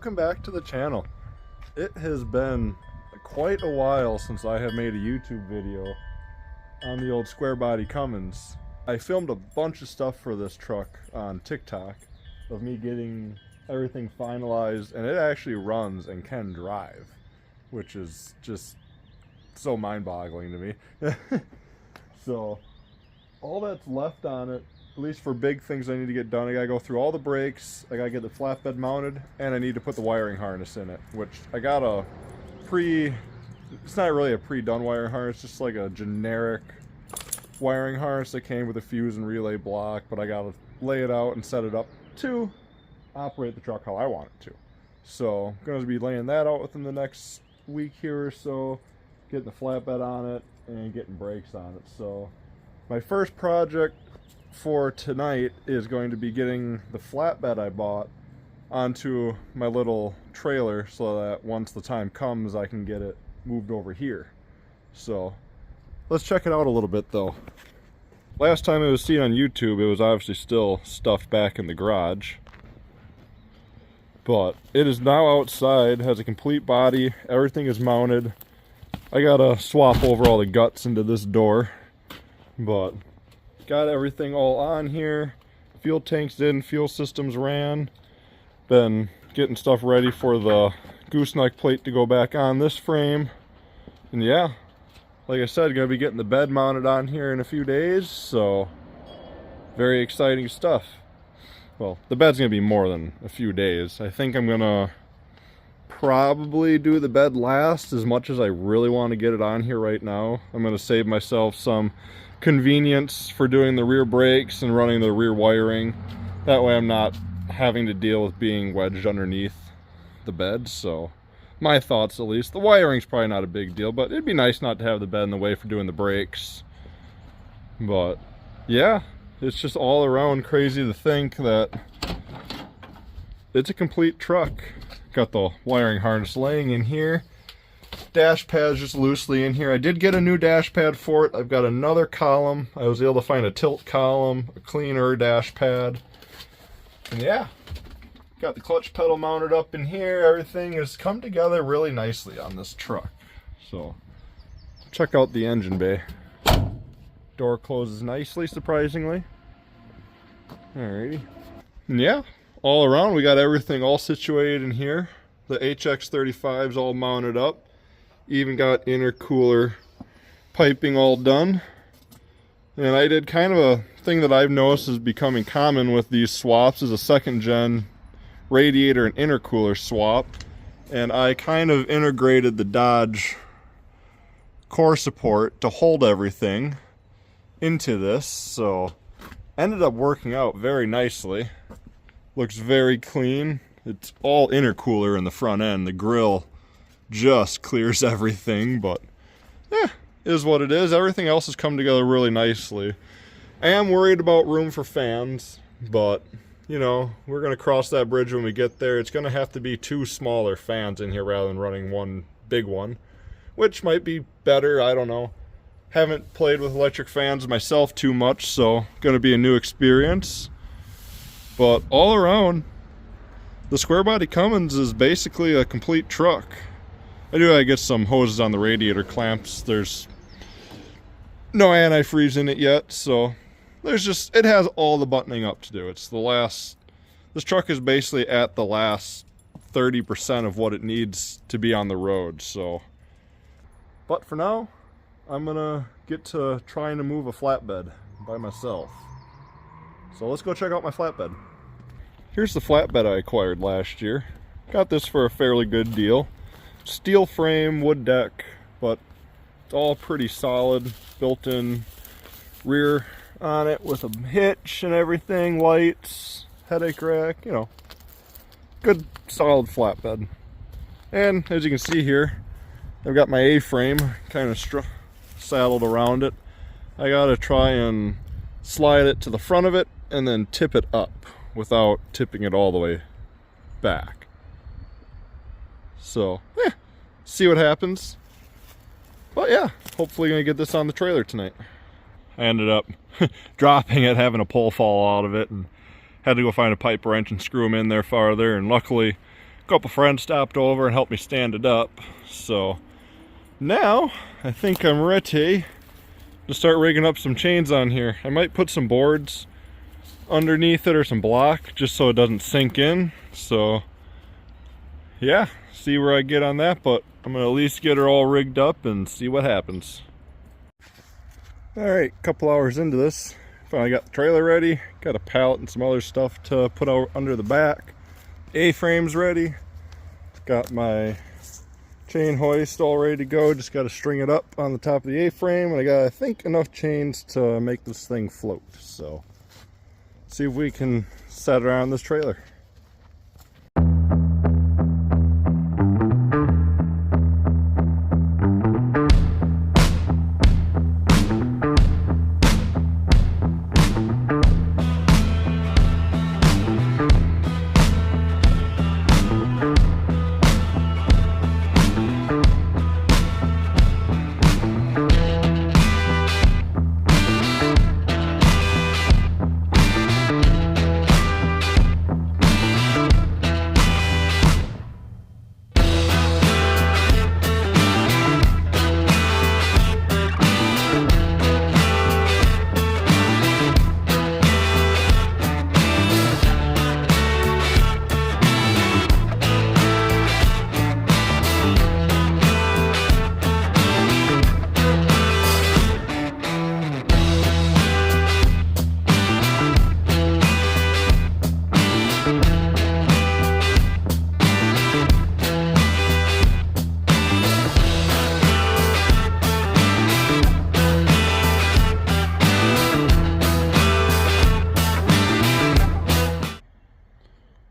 welcome back to the channel. It has been quite a while since I have made a YouTube video on the old square body Cummins. I filmed a bunch of stuff for this truck on TikTok of me getting everything finalized, and it actually runs and can drive, which is just so mind-boggling to me. So all that's left on it, at least for big things I need to get done, I gotta go through all the brakes, I gotta get the flatbed mounted, and I need to put the wiring harness in it, which I got a it's not really a pre-done wiring harness, just like a generic wiring harness that came with a fuse and relay block, but I gotta lay it out and set it up to operate the truck how I want it to. So I'm gonna be laying that out within the next week here or so, getting the flatbed on it and getting brakes on it. So my first project for tonight is going to be getting the flatbed I bought onto my little trailer so that once the time comes I can get it moved over here. So let's check it out a little bit though. Last time it was seen on YouTube, it was obviously still stuffed back in the garage, but it is now outside, has a complete body, everything is mounted. I gotta swap over all the guts into this door, but got everything all on here. Fuel tanks in, fuel systems ran. Been getting stuff ready for the gooseneck plate to go back on this frame. And yeah, like I said, gonna be getting the bed mounted on here in a few days, so very exciting stuff. Well, the bed's gonna be more than a few days. I think I'm gonna probably do the bed last, as much as I really want to get it on here right now. I'm gonna save myself some convenience for doing the rear brakes and running the rear wiring. That way I'm not having to deal with being wedged underneath the bed. So my thoughts, at least. The wiring's probably not a big deal, but it'd be nice not to have the bed in the way for doing the brakes. But yeah, it's just all around crazy to think that it's a complete truck. Got the wiring harness laying in here. Dash pad's just loosely in here. I did get a new dash pad for it. I've got another column. I was able to find a tilt column, a cleaner dash pad. And yeah, got the clutch pedal mounted up in here. Everything has come together really nicely on this truck. So check out the engine bay. Door closes nicely, surprisingly. Alrighty. And yeah, all around we got everything all situated in here. The HX35's all mounted up. Even got intercooler piping all done. And I did kind of a thing that I've noticed is becoming common with these swaps, is a second gen radiator and intercooler swap. And I kind of integrated the Dodge core support to hold everything into this, so ended up working out very nicely. Looks very clean. It's all intercooler in the front end. The grill just clears everything, but is what it is. Everything else has come together really nicely. I am worried about room for fans, but you know, we're gonna cross that bridge when we get there. It's gonna have to be two smaller fans in here rather than running one big one, which might be better. I don't know. Haven't played with electric fans myself too much, so gonna be a new experience. But all around, the square body Cummins is basically a complete truck. I do gotta get some hoses on the radiator clamps. There's no antifreeze in it yet, so it has all the buttoning up to do. It's the last, this truck is basically at the last 30% of what it needs to be on the road, so. But for now, I'm gonna get to trying to move a flatbed by myself. So let's go check out my flatbed. Here's the flatbed I acquired last year. Got this for a fairly good deal. Steel frame, wood deck, but it's all pretty solid. Built-in rear on it with a hitch and everything, lights, headache rack, you know. Good solid flatbed. And as you can see here, I've got my A-frame kind of saddled around it. I gotta try and slide it to the front of it and then tip it up without tipping it all the way back. So, see what happens. But yeah, hopefully gonna get this on the trailer tonight. I ended up dropping it, having a pole fall out of it, and had to go find a pipe wrench and screw them in there farther, and luckily couple friends stopped over and helped me stand it up. So now I think I'm ready to start rigging up some chains on here. I might put some boards underneath it or some block just so it doesn't sink in. So yeah, see where I get on that, but I'm gonna at least get her all rigged up and see what happens. All right, a couple hours into this, finally got the trailer ready, got a pallet and some other stuff to put out under the back. A-frame's ready, got my chain hoist all ready to go, just got to string it up on the top of the A-frame, and I got, I think, enough chains to make this thing float. So see if we can set it on this trailer.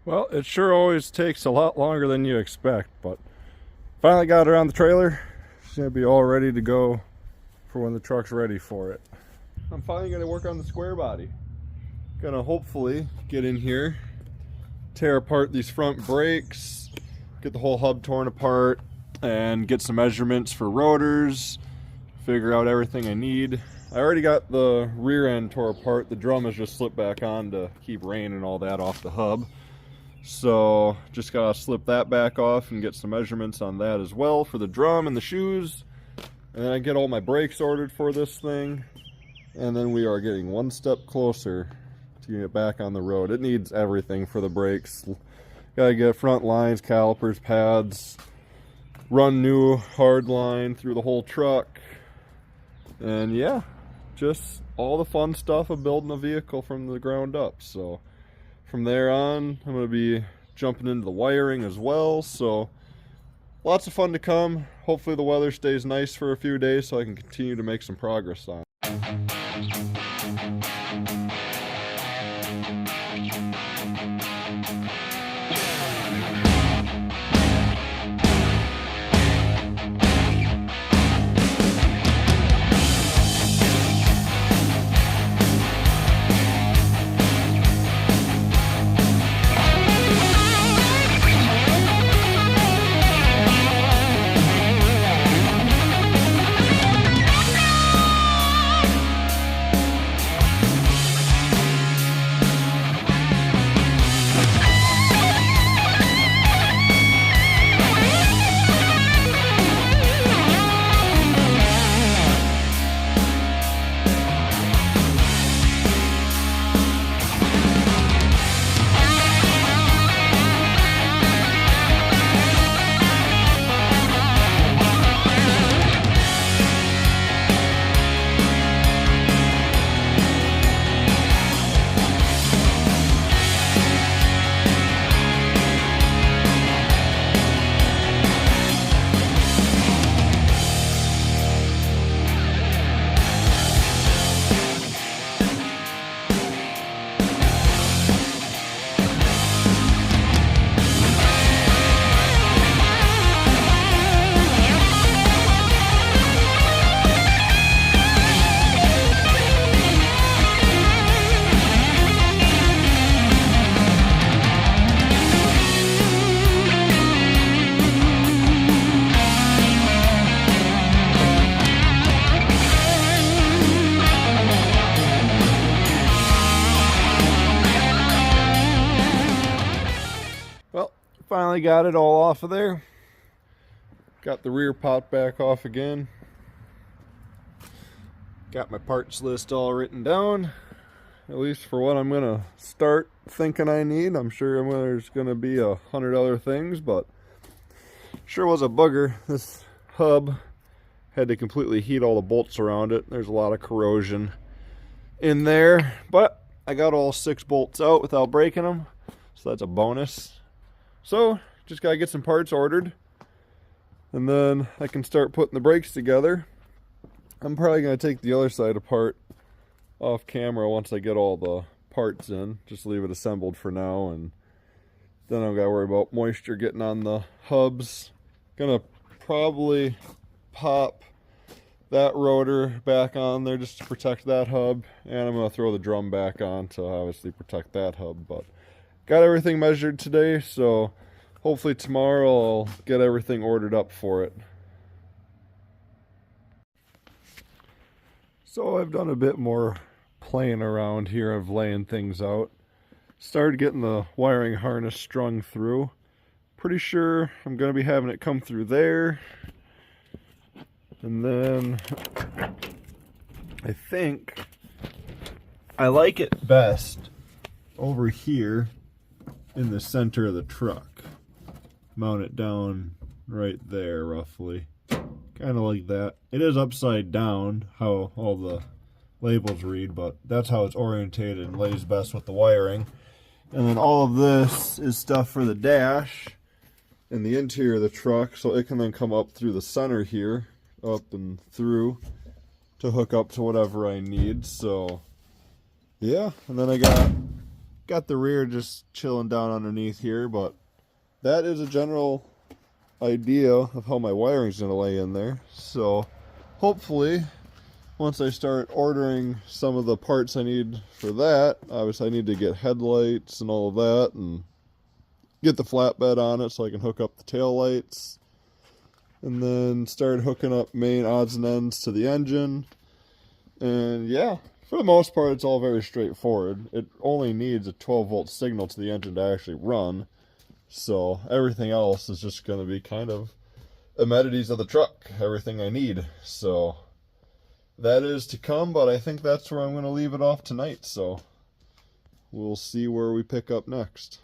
Well, it sure always takes a lot longer than you expect, but finally got her on the trailer. She's gonna be all ready to go for when the truck's ready for it. I'm finally gonna work on the square body. Gonna hopefully get in here, tear apart these front brakes, get the whole hub torn apart, and get some measurements for rotors, figure out everything I need. I already got the rear end tore apart. The drum has just slipped back on to keep rain and all that off the hub. So just gotta slip that back off and get some measurements on that as well for the drum and the shoes. And then I get all my brakes ordered for this thing. And then we are getting one step closer to get back on the road. It needs everything for the brakes. Gotta get front lines, calipers, pads, run new hard line through the whole truck. And yeah, just all the fun stuff of building a vehicle from the ground up. So from there on, I'm going to be jumping into the wiring as well, so lots of fun to come. Hopefully the weather stays nice for a few days so I can continue to make some progress on it. finally got it all off of there. Got the rear pot back off again. Got my parts list all written down, at least for what I'm gonna start thinking I need. I'm sure there's gonna be 100 other things, but sure was a bugger. This hub had to completely heat all the bolts around it. There's a lot of corrosion in there, but I got all 6 bolts out without breaking them, so that's a bonus. So just gotta get some parts ordered, and then I can start putting the brakes together. I'm probably gonna take the other side apart off camera once I get all the parts in. Just leave it assembled for now, and then I've got to worry about moisture getting on the hubs. Gonna probably pop that rotor back on there just to protect that hub, and I'm gonna throw the drum back on to obviously protect that hub. But got everything measured today, so hopefully tomorrow I'll get everything ordered up for it. So I've done a bit more playing around here of laying things out. Started getting the wiring harness strung through. Pretty sure I'm going to be having it come through there. And then I think I like it best over here in the center of the truck. Mount it down right there roughly. Kind of like that. It is upside down, how all the labels read, but that's how it's orientated and lays best with the wiring. And then all of this is stuff for the dash and the interior of the truck, so it can then come up through the center here, up and through, to hook up to whatever I need. So yeah, and then I got the rear just chilling down underneath here, but that is a general idea of how my wiring is going to lay in there. So hopefully once I start ordering some of the parts I need for that, obviously I need to get headlights and all of that and get the flatbed on it so I can hook up the tail lights, and then start hooking up main odds and ends to the engine. And yeah, for the most part it's all very straightforward. It only needs a 12-volt signal to the engine to actually run. So everything else is just going to be kind of amenities of the truck, everything I need. So that is to come, but I think that's where I'm going to leave it off tonight. So we'll see where we pick up next.